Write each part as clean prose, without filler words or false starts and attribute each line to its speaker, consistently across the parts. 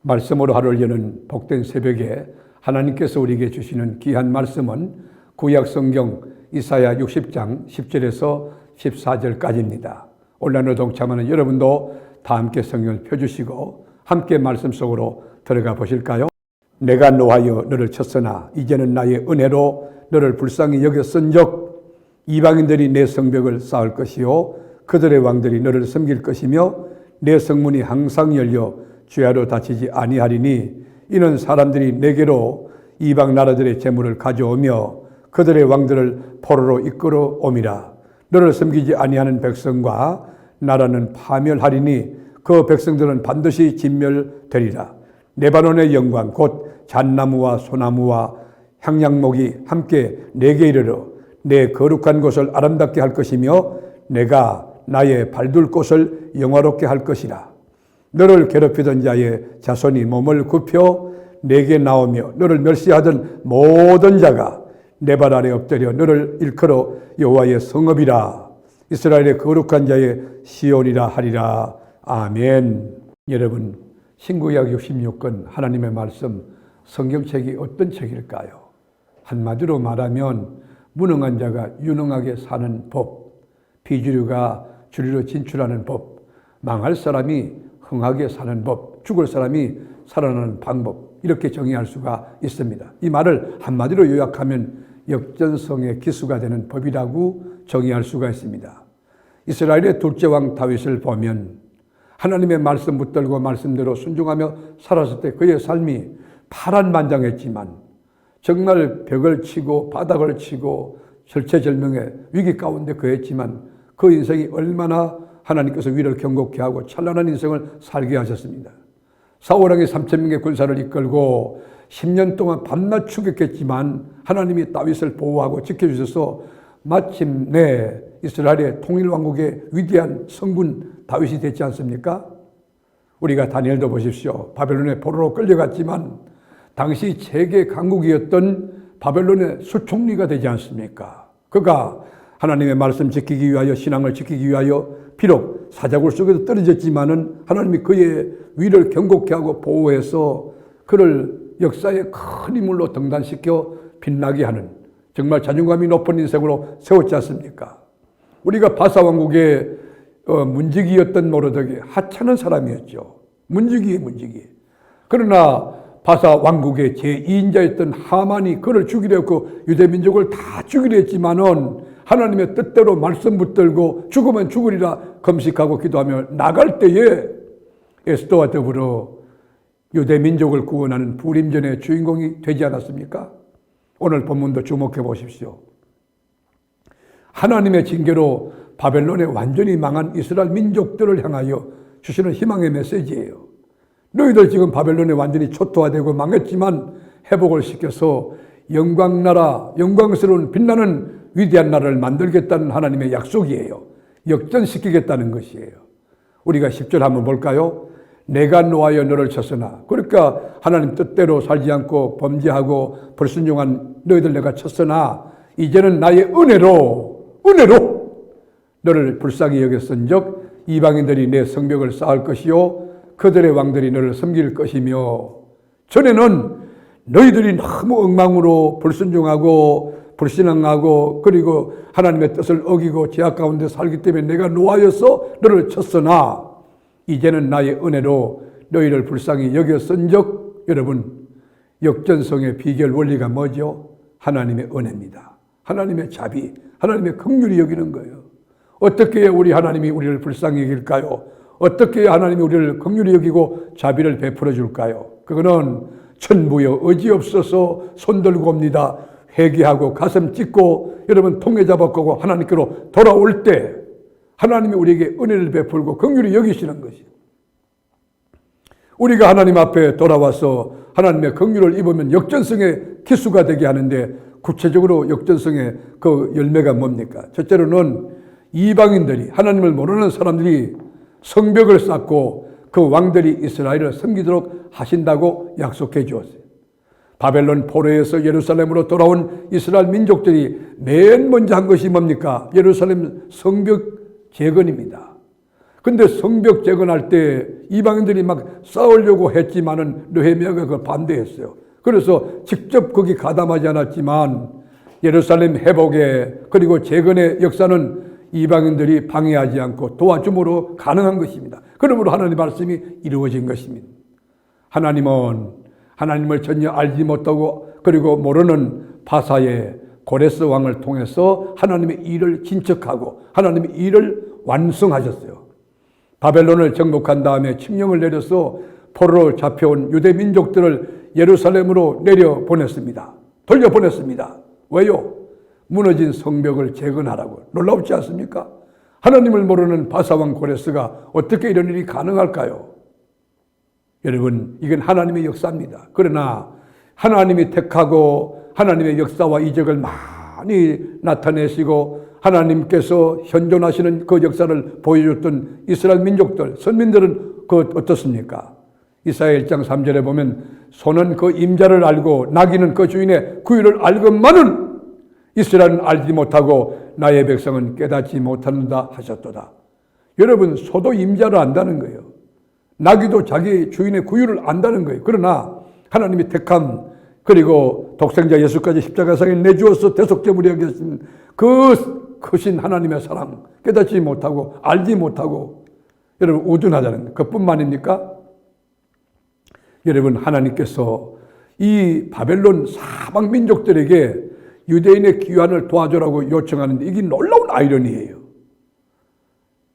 Speaker 1: 말씀으로 하루를 여는 복된 새벽에 하나님께서 우리에게 주시는 귀한 말씀은 구약 성경 이사야 60장 10절에서 14절까지입니다. 온라인으로 동참하는 여러분도 다 함께 성경을 펴주시고 함께 말씀 속으로 들어가 보실까요? 내가 노하여 너를 쳤으나 이제는 나의 은혜로 너를 불쌍히 여겼은즉 이방인들이 내 성벽을 쌓을 것이요 그들의 왕들이 너를 섬길 것이며 내 성문이 항상 열려 주야로 닫히지 아니하리니 이는 사람들이 내게로 이방 나라들의 재물을 가져오며 그들의 왕들을 포로로 이끌어 옴이라. 너를 섬기지 아니하는 백성과 나라는 파멸하리니 그 백성들은 반드시 진멸되리라. 레바논의 영광 곧 잣나무와 소나무와 향양목이 함께 내게 이르러 내 거룩한 곳을 아름답게 할 것이며 내가 나의 발둘 곳을 영화롭게 할 것이라. 너를 괴롭히던 자의 자손이 몸을 굽혀 내게 나오며 너를 멸시하던 모든 자가 내 발 아래 엎드려 너를 일컬어 여호와의 성읍이라. 이스라엘의 거룩한 자의 시온이라 하리라. 아멘. 여러분, 신구약 66권 하나님의 말씀 성경책이 어떤 책일까요? 한마디로 말하면 무능한 자가 유능하게 사는 법, 비주류가 주류로 진출하는 법, 망할 사람이 흥하게 사는 법, 죽을 사람이 살아나는 방법, 이렇게 정의할 수가 있습니다. 이 말을 한마디로 요약하면 역전성의 기수가 되는 법이라고 정의할 수가 있습니다. 이스라엘의 둘째 왕 다윗을 보면 하나님의 말씀 붙들고 말씀대로 순종하며 살았을 때 그의 삶이 파란만장했지만 정말 벽을 치고 바닥을 치고 절체절명의 위기 가운데 거했지만 그 인생이 얼마나 하나님께서 위를 경고케 하고 찬란한 인생을 살게 하셨습니다. 사울왕이 3,000명의 군사를 이끌고 10년 동안 밤낮 추격했지만 하나님이 다윗을 보호하고 지켜주셔서 마침내 이스라엘의 통일왕국의 위대한 성군 다윗이 됐지 않습니까? 우리가 다니엘도 보십시오. 바벨론의 포로로 끌려갔지만 당시 세계 강국이었던 바벨론의 수총리가 되지 않습니까? 그가 하나님의 말씀 지키기 위하여 신앙을 지키기 위하여 비록 사자굴 속에서 떨어졌지만은 하나님이 그의 위를 경고케 하고 보호해서 그를 역사의 큰 인물로 등단시켜 빛나게 하는 정말 자존감이 높은 인생으로 세웠지 않습니까? 우리가 바사 왕국의 문지기였던 모르드게 하찮은 사람이었죠. 문지기. 그러나 바사 왕국의 제2인자였던 하만이 그를 죽이려 했고 유대민족을 다 죽이려 했지만은 하나님의 뜻대로 말씀 붙들고 죽으면 죽으리라 금식하고 기도하며 나갈 때에 에스더와 더불어 유대민족을 구원하는 불임전의 주인공이 되지 않았습니까? 오늘 본문도 주목해 보십시오. 하나님의 징계로 바벨론에 완전히 망한 이스라엘 민족들을 향하여 주시는 희망의 메시지예요. 너희들 지금 바벨론에 완전히 초토화되고 망했지만 회복을 시켜서 영광나라, 영광스러운 빛나는 위대한 나라를 만들겠다는 하나님의 약속이에요. 역전시키겠다는 것이에요. 우리가 10절 한번 볼까요? 내가 노하여 너를 쳤으나, 그러니까 하나님 뜻대로 살지 않고 범죄하고 불순종한 너희들 내가 쳤으나 이제는 나의 은혜로 너를 불쌍히 여겼은즉 이방인들이 내 성벽을 쌓을 것이요 그들의 왕들이 너를 섬길 것이며, 전에는 너희들이 너무 엉망으로 불순종하고 불신앙하고 그리고 하나님의 뜻을 어기고 죄악 가운데 살기 때문에 내가 노하여서 너를 쳤으나 이제는 나의 은혜로 너희를 불쌍히 여겼은즉, 여러분, 역전성의 비결 원리가 뭐죠? 하나님의 은혜입니다. 하나님의 자비, 하나님의 긍휼히 여기는 거예요. 어떻게 해야 우리 하나님이 우리를 불쌍히 여길까요? 어떻게 해야 하나님이 우리를 긍휼히 여기고 자비를 베풀어 줄까요? 그거는 천부여 의지없어서 손들고 옵니다. 회개하고 가슴 찢고 여러분 통해 잡아가고 하나님께로 돌아올 때 하나님이 우리에게 은혜를 베풀고 긍휼히 여기시는 것이에요. 우리가 하나님 앞에 돌아와서 하나님의 긍휼을 입으면 역전성의 기수가 되게 하는데, 구체적으로 역전성의 그 열매가 뭡니까? 첫째로는 이방인들이, 하나님을 모르는 사람들이 성벽을 쌓고 그 왕들이 이스라엘을 섬기도록 하신다고 약속해 주었어요. 바벨론 포로에서 예루살렘으로 돌아온 이스라엘 민족들이 맨 먼저 한 것이 뭡니까? 예루살렘 성벽 재건입니다. 근데 성벽 재건할 때 이방인들이 막 싸우려고 했지만은 느헤미야가 그걸 반대했어요. 그래서 직접 거기 가담하지 않았지만 예루살렘 회복에 그리고 재건의 역사는 이방인들이 방해하지 않고 도와줌으로 가능한 것입니다. 그러므로 하나님의 말씀이 이루어진 것입니다. 하나님은 하나님을 전혀 알지 못하고 그리고 모르는 바사의 고레스 왕을 통해서 하나님의 일을 진척하고 하나님의 일을 완성하셨어요. 바벨론을 정복한 다음에 칙령을 내려서 포로로 잡혀온 유대 민족들을 예루살렘으로 내려보냈습니다. 돌려보냈습니다. 왜요? 무너진 성벽을 재건하라고. 놀랍지 않습니까? 하나님을 모르는 바사왕 고레스가 어떻게 이런 일이 가능할까요? 여러분, 이건 하나님의 역사입니다. 그러나 하나님이 택하고 하나님의 역사와 이적을 많이 나타내시고 하나님께서 현존하시는 그 역사를 보여줬던 이스라엘 민족들, 선민들은 어떻습니까? 이사야 1장 3절에 보면 소는 그 임자를 알고 나귀는 그 주인의 구유를 알건만은 이스라엘은 알지 못하고 나의 백성은 깨닫지 못한다 하셨도다. 여러분, 소도 임자를 안다는 거예요. 나귀도 자기 주인의 구유를 안다는 거예요. 그러나 하나님이 택함 그리고 독생자 예수까지 십자가상에 내주어서 대속제물이 하신 그 크신 하나님의 사랑 깨닫지 못하고 알지 못하고 여러분 우둔하자는 거예요. 그뿐만입니까? 여러분, 하나님께서 이 바벨론 사방 민족들에게 유대인의 귀환을 도와주라고 요청하는데 이게 놀라운 아이러니예요.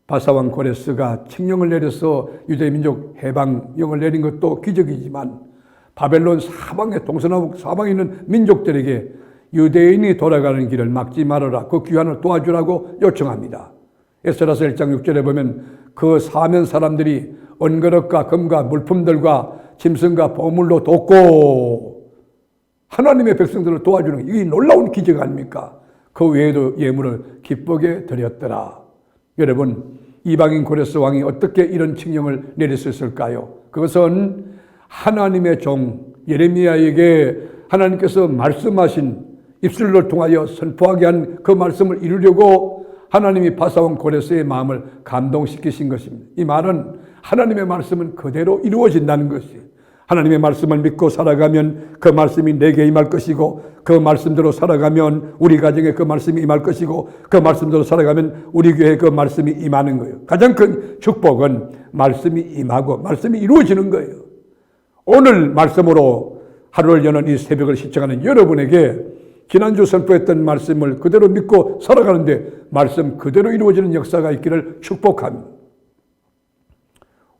Speaker 1: 바사왕 고레스가 칙령을 내려서 유대 민족 해방령을 내린 것도 기적이지만 바벨론 사방에 동서남북 사방에 있는 민족들에게 유대인이 돌아가는 길을 막지 말아라. 그 귀환을 도와주라고 요청합니다. 에스라서 1장 6절에 보면 그 사면 사람들이 은그릇과 금과 물품들과 짐승과 보물로 돕고 하나님의 백성들을 도와주는 이게 놀라운 기적 아닙니까? 그 외에도 예물을 기쁘게 드렸더라. 여러분, 이방인 고레스 왕이 어떻게 이런 칙령을 내릴 수 있을까요? 그것은 하나님의 종 예레미야에게 하나님께서 말씀하신 입술을 통하여 선포하게 한 그 말씀을 이루려고 하나님이 바사왕 고레스의 마음을 감동시키신 것입니다. 이 말은 하나님의 말씀은 그대로 이루어진다는 것이에요. 하나님의 말씀을 믿고 살아가면 그 말씀이 내게 임할 것이고 그 말씀대로 살아가면 우리 가정에 그 말씀이 임할 것이고 그 말씀대로 살아가면 우리 교회에 그 말씀이 임하는 거예요. 가장 큰 축복은 말씀이 임하고 말씀이 이루어지는 거예요. 오늘 말씀으로 하루를 여는 이 새벽을 시청하는 여러분에게 지난주 선포했던 말씀을 그대로 믿고 살아가는데 말씀 그대로 이루어지는 역사가 있기를 축복합니다.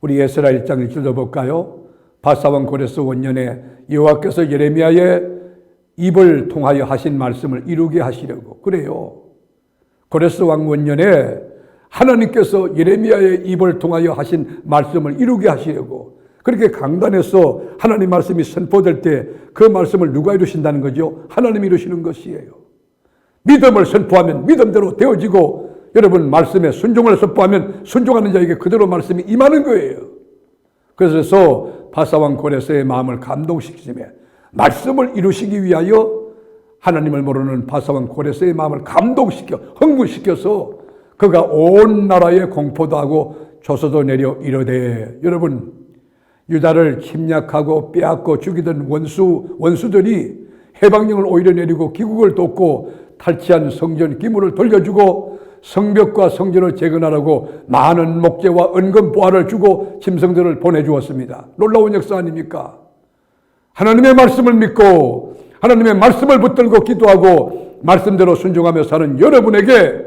Speaker 1: 우리 에스라 1장 1절도 볼까요? 바사왕 고레스 원년에 여호와께서 예레미야의 입을 통하여 하신 말씀을 이루게 하시려고 그래요. 고레스 왕 원년에 하나님께서 예레미야의 입을 통하여 하신 말씀을 이루게 하시려고 그렇게 강단에서 하나님 말씀이 선포될 때 그 말씀을 누가 이루신다는 거죠? 하나님이 이루시는 것이에요. 믿음을 선포하면 믿음대로 되어지고 여러분 말씀에 순종을 선포하면 순종하는 자에게 그대로 말씀이 임하는 거예요. 그래서 바사왕 고레스의 마음을 감동시키며 말씀을 이루시기 위하여 하나님을 모르는 바사왕 고레스의 마음을 감동시켜 흥분시켜서 그가 온 나라에 공포도 하고 조서도 내려 이르되 여러분 유다를 침략하고 빼앗고 죽이던 원수들이 해방령을 오히려 내리고 기국을 돕고 탈취한 성전 기물을 돌려주고 성벽과 성전을 재건하라고 많은 목재와 은금 보화를 주고 짐승들을 보내주었습니다. 놀라운 역사 아닙니까? 하나님의 말씀을 믿고 하나님의 말씀을 붙들고 기도하고 말씀대로 순종하며 사는 여러분에게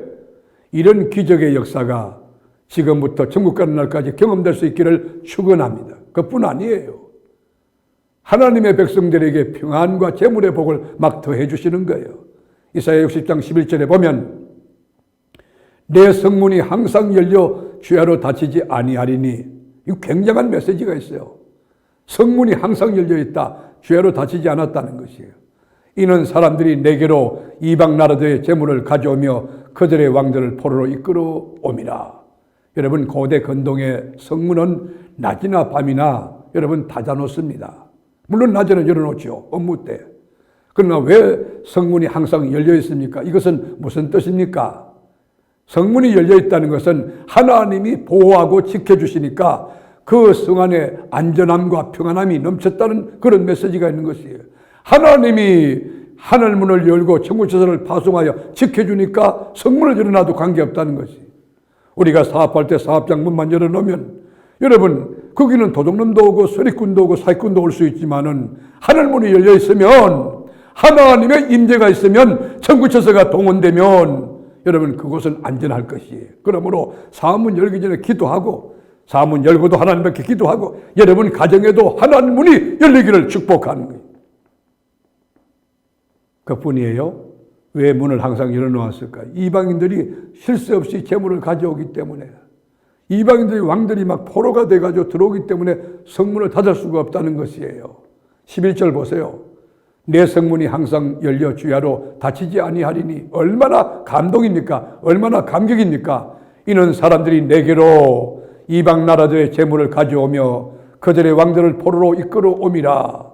Speaker 1: 이런 기적의 역사가 지금부터 천국 가는 날까지 경험될 수 있기를 축원합니다. 그뿐 아니에요. 하나님의 백성들에게 평안과 재물의 복을 막 더해 주시는 거예요. 이사야 60장 11절에 보면 내 성문이 항상 열려 주야로 닫히지 아니하리니 이 굉장한 메시지가 있어요. 성문이 항상 열려 있다. 주야로 닫히지 않았다는 것이에요. 이는 사람들이 내게로 이방 나라들의 재물을 가져오며 그들의 왕들을 포로로 이끌어 옴이라. 여러분 고대 근동의 성문은 낮이나 밤이나 여러분 닫아놓습니다. 물론 낮에는 열어놓죠. 업무 때. 그러나 왜 성문이 항상 열려 있습니까? 이것은 무슨 뜻입니까? 성문이 열려 있다는 것은 하나님이 보호하고 지켜주시니까 그 성 안에 안전함과 평안함이 넘쳤다는 그런 메시지가 있는 것이에요. 하나님이 하늘문을 열고 천국천사를 파송하여 지켜주니까 성문을 열어놔도 관계없다는 것이. 우리가 사업할 때 사업장 문만 열어놓으면 여러분 거기는 도둑놈도 오고 수리꾼도 오고 사기꾼도 올 수 있지만은 하늘문이 열려 있으면 하나님의 임재가 있으면 천국천사가 동원되면 여러분 그곳은 안전할 것이에요. 그러므로 사문 열기 전에 기도하고 사문 열고도 하나님께 기도하고 여러분 가정에도 하나님 문이 열리기를 축복하는 거예요. 그뿐이에요. 왜 문을 항상 열어놓았을까? 이방인들이 쉴 새 없이 재물을 가져오기 때문에 이방인들이 왕들이 막 포로가 돼가지고 들어오기 때문에 성문을 닫을 수가 없다는 것이에요. 11절 보세요. 내 성문이 항상 열려 주야로 닫히지 아니하리니 얼마나 감동입니까? 얼마나 감격입니까? 이는 사람들이 내게로 이방 나라들의 재물을 가져오며 그들의 왕들을 포로로 이끌어 옴이라.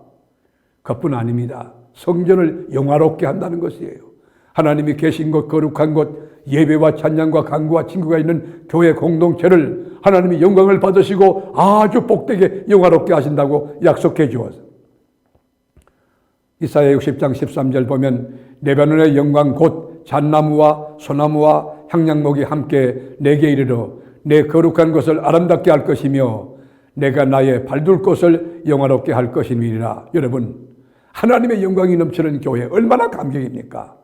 Speaker 1: 그뿐 아닙니다. 성전을 영화롭게 한다는 것이에요. 하나님이 계신 곳, 거룩한 곳, 예배와 찬양과 간구와 친구가 있는 교회 공동체를 하나님이 영광을 받으시고 아주 복되게 영화롭게 하신다고 약속해 주었어요. 이사야 60장 13절 보면 레바논의 영광 곧 잣나무와 소나무와 향량목이 함께 내게 이르러 내 거룩한 것을 아름답게 할 것이며 내가 나의 발둘 곳을 영화롭게 할 것이니라. 여러분 하나님의 영광이 넘치는 교회 얼마나 감격입니까?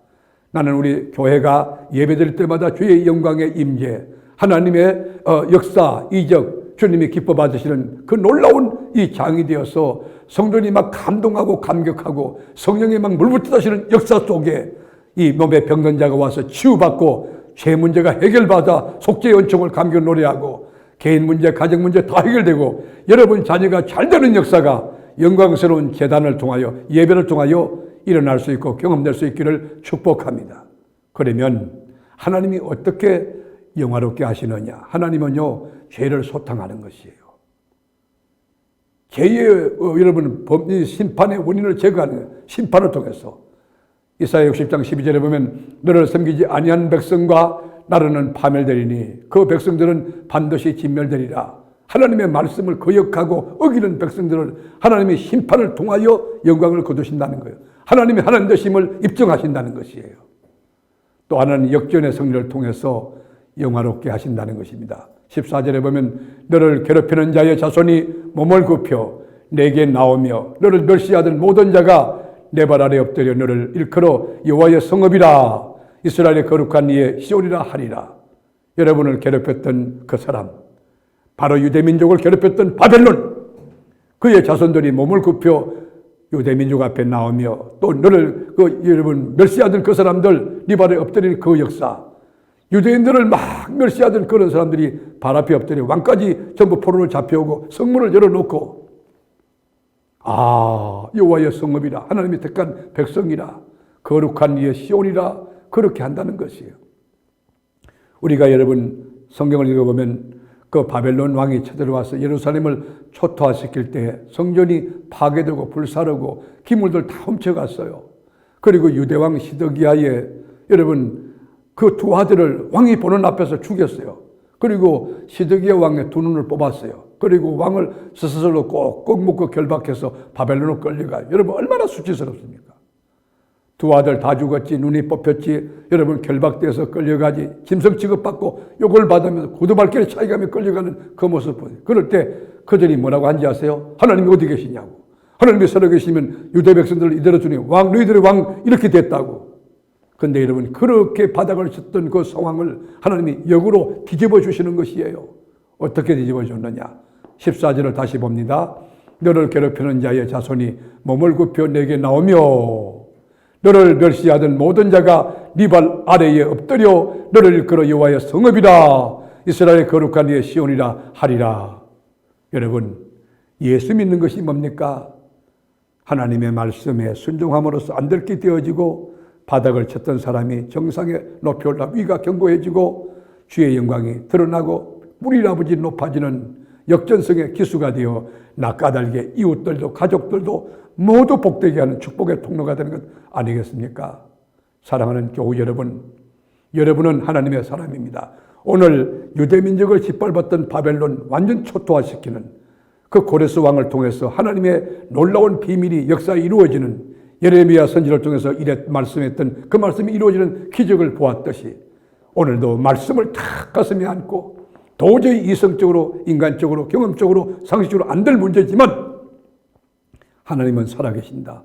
Speaker 1: 나는 우리 교회가 예배드릴 때마다 주의 영광의 임재, 하나님의 역사, 이적, 주님이 기뻐 받으시는 그 놀라운 이 장이 되어서 성도들이 막 감동하고 감격하고 성령이 막 물부터 하시는 역사 속에 이 몸에 병든 자가 와서 치유받고 죄 문제가 해결받아 속죄의 은총을 감격 노래하고 개인 문제, 가정 문제 다 해결되고 여러분 자녀가 잘 되는 역사가 영광스러운 제단을 통하여 예배를 통하여 일어날 수 있고 경험될 수 있기를 축복합니다. 그러면 하나님이 어떻게 영화롭게 하시느냐? 하나님은요 죄를 소탕하는 것이에요. 죄의 여러분 법리 심판의 원인을 제거하는 거예요. 심판을 통해서. 이사야 60장 12절에 보면 너를 섬기지 아니한 백성과 나라는 파멸되리니 그 백성들은 반드시 진멸되리라. 하나님의 말씀을 거역하고 어기는 백성들을 하나님의 심판을 통하여 영광을 거두신다는 거예요. 하나님의 하나님 되심을 입증하신다는 것이에요. 또 하나는 역전의 승리를 통해서 영화롭게 하신다는 것입니다. 14절에 보면 너를 괴롭히는 자의 자손이 몸을 굽혀 내게 나오며 너를 멸시하던 모든 자가 내 발 아래 엎드려 너를 일컬어 여호와의 성읍이라 이스라엘의 거룩한 이의 시온이라 하리라. 여러분을 괴롭혔던 그 사람 바로 유대민족을 괴롭혔던 바벨론 그의 자손들이 몸을 굽혀 유대민족 앞에 나오며 또 너를 여러분 멸시하던 그 사람들 네 발에 엎드리는 그 역사 유대인들을 막 멸시하던 그런 사람들이 발 앞에 엎드려 왕까지 전부 포로로 잡혀오고 성문을 열어놓고 여호와의 성읍이라 하나님이 택한 백성이라 거룩한 이의 시온이라 그렇게 한다는 것이에요. 우리가 여러분 성경을 읽어보면 그 바벨론 왕이 쳐들어와서 예루살렘을 초토화시킬 때 성전이 파괴되고 불사르고 기물들 다 훔쳐갔어요. 그리고 유대왕 시드기야의 여러분 그 두 아들을 왕이 보는 앞에서 죽였어요. 그리고 시드기야 왕의 두 눈을 뽑았어요. 그리고 왕을 스스로 꼭꼭 묶고 결박해서 바벨론으로 끌려가요. 여러분 얼마나 수치스럽습니까? 두 아들 다 죽었지, 눈이 뽑혔지, 여러분 결박돼서 끌려가지, 짐승 취급받고 욕을 받으면서 구두발길에 차이가며 끌려가는 그 모습 보세요. 그럴 때 그들이 뭐라고 한지 아세요? 하나님이 어디 계시냐고. 하나님이 살아 계시면 유대 백성들을 이대로 주니 왕, 너희들의 왕 이렇게 됐다고. 근데 여러분 그렇게 바닥을 쳤던 그 상황을 하나님이 역으로 뒤집어 주시는 것이에요. 어떻게 뒤집어 줬느냐? 14절을 다시 봅니다. 너를 괴롭히는 자의 자손이 몸을 굽혀 내게 나오며 너를 멸시하던 모든 자가 네 발 아래에 엎드려 너를 일컬어 여호와의 성읍이라 이스라엘의 거룩한 이의 시온이라 하리라. 여러분 예수 믿는 것이 뭡니까? 하나님의 말씀에 순종함으로써 안 들게 되어지고 바닥을 쳤던 사람이 정상에 높이 올라 위가 견고해지고 주의 영광이 드러나고 뿌리나무지 높아지는 역전성의 기수가 되어 나 까닭에 이웃들도 가족들도 모두 복되게 하는 축복의 통로가 되는 것 아니겠습니까? 사랑하는 교우 여러분, 여러분은 하나님의 사람입니다. 오늘 유대민족을 짓밟았던 바벨론 완전 초토화시키는 그 고레스 왕을 통해서 하나님의 놀라운 비밀이 역사에 이루어지는, 예레미야 선지를 통해서 이래 말씀했던 그 말씀이 이루어지는 기적을 보았듯이 오늘도 말씀을 탁 가슴에 안고 도저히 이성적으로, 인간적으로, 경험적으로, 상식적으로 안 될 문제지만 하나님은 살아계신다.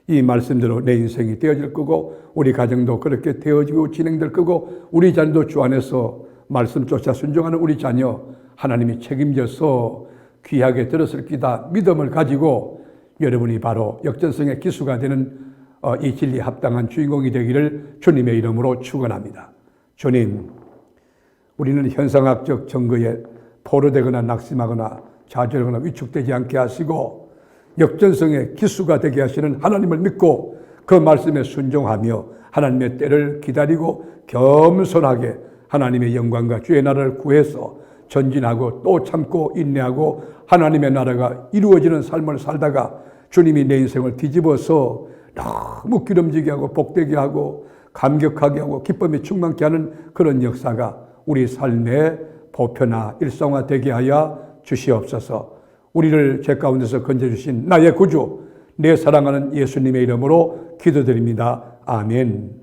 Speaker 1: 이 말씀대로 내 인생이 되어질 거고 우리 가정도 그렇게 되어지고 진행될 거고 우리 자녀도 주 안에서 말씀 쫓아 순종하는 우리 자녀 하나님이 책임져서 귀하게 들었을 기다 믿음을 가지고 여러분이 바로 역전성의 기수가 되는 이 진리에 합당한 주인공이 되기를 주님의 이름으로 축원합니다. 주님, 우리는 현상학적 증거에 포로되거나 낙심하거나 좌절하거나 위축되지 않게 하시고 역전성의 기수가 되게 하시는 하나님을 믿고 그 말씀에 순종하며 하나님의 때를 기다리고 겸손하게 하나님의 영광과 주의 나라를 구해서 전진하고 또 참고 인내하고 하나님의 나라가 이루어지는 삶을 살다가 주님이 내 인생을 뒤집어서 너무 기름지게 하고 복되게 하고 감격하게 하고 기쁨에 충만케 하는 그런 역사가 우리 삶의 보편화 일상화되게 하여 주시옵소서. 우리를 죄 가운데서 건져주신 나의 구주, 내 사랑하는 예수님의 이름으로 기도드립니다. 아멘.